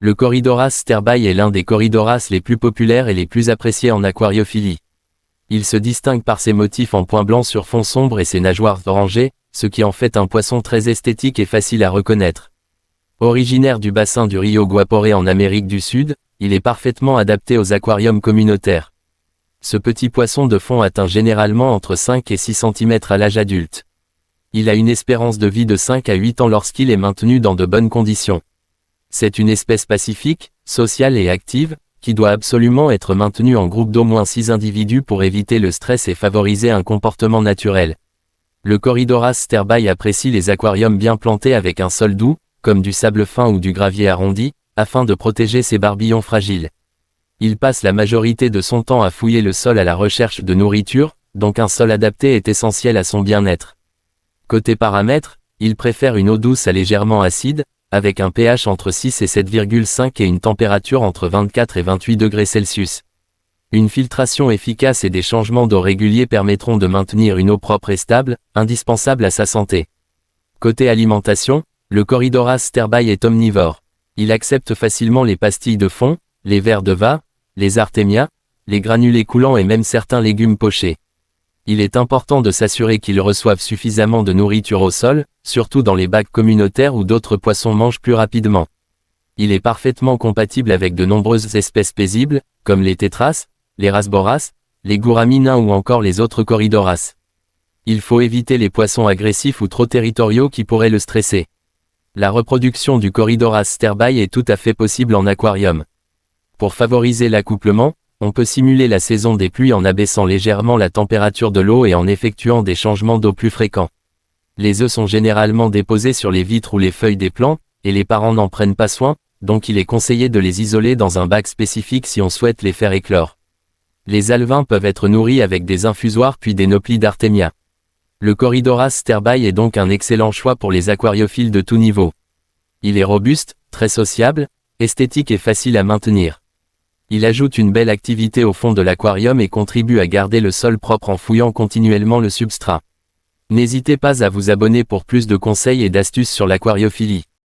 Le Corydoras sterbai est l'un des corydoras les plus populaires et les plus appréciés en aquariophilie. Il se distingue par ses motifs en point blanc sur fond sombre et ses nageoires orangées, ce qui en fait un poisson très esthétique et facile à reconnaître. Originaire du bassin du Rio Guaporé en Amérique du Sud, il est parfaitement adapté aux aquariums communautaires. Ce petit poisson de fond atteint généralement entre 5 et 6 cm à l'âge adulte. Il a une espérance de vie de 5 à 8 ans lorsqu'il est maintenu dans de bonnes conditions. C'est une espèce pacifique, sociale et active, qui doit absolument être maintenue en groupe d'au moins 6 individus pour éviter le stress et favoriser un comportement naturel. Le Corydoras sterbai apprécie les aquariums bien plantés avec un sol doux, comme du sable fin ou du gravier arrondi, afin de protéger ses barbillons fragiles. Il passe la majorité de son temps à fouiller le sol à la recherche de nourriture, donc un sol adapté est essentiel à son bien-être. Côté paramètres, il préfère une eau douce à légèrement acide, avec un pH entre 6 et 7,5 et une température entre 24 et 28 degrés Celsius. Une filtration efficace et des changements d'eau réguliers permettront de maintenir une eau propre et stable, indispensable à sa santé. Côté alimentation, le Corydoras sterbai est omnivore. Il accepte facilement les pastilles de fond, les vers de va, les artémias, les granulés coulants et même certains légumes pochés. Il est important de s'assurer qu'ils reçoivent suffisamment de nourriture au sol, surtout dans les bacs communautaires où d'autres poissons mangent plus rapidement. Il est parfaitement compatible avec de nombreuses espèces paisibles, comme les tétras, les rasboras, les gouramina ou encore les autres corydoras. Il faut éviter les poissons agressifs ou trop territoriaux qui pourraient le stresser. La reproduction du Corydoras sterbai est tout à fait possible en aquarium. Pour favoriser l'accouplement, on peut simuler la saison des pluies en abaissant légèrement la température de l'eau et en effectuant des changements d'eau plus fréquents. Les œufs sont généralement déposés sur les vitres ou les feuilles des plants, et les parents n'en prennent pas soin, donc il est conseillé de les isoler dans un bac spécifique si on souhaite les faire éclore. Les alevins peuvent être nourris avec des infusoires puis des nauplies d'artémia. Le Corydoras sterbai est donc un excellent choix pour les aquariophiles de tout niveau. Il est robuste, très sociable, esthétique et facile à maintenir. Il ajoute une belle activité au fond de l'aquarium et contribue à garder le sol propre en fouillant continuellement le substrat. N'hésitez pas à vous abonner pour plus de conseils et d'astuces sur l'aquariophilie.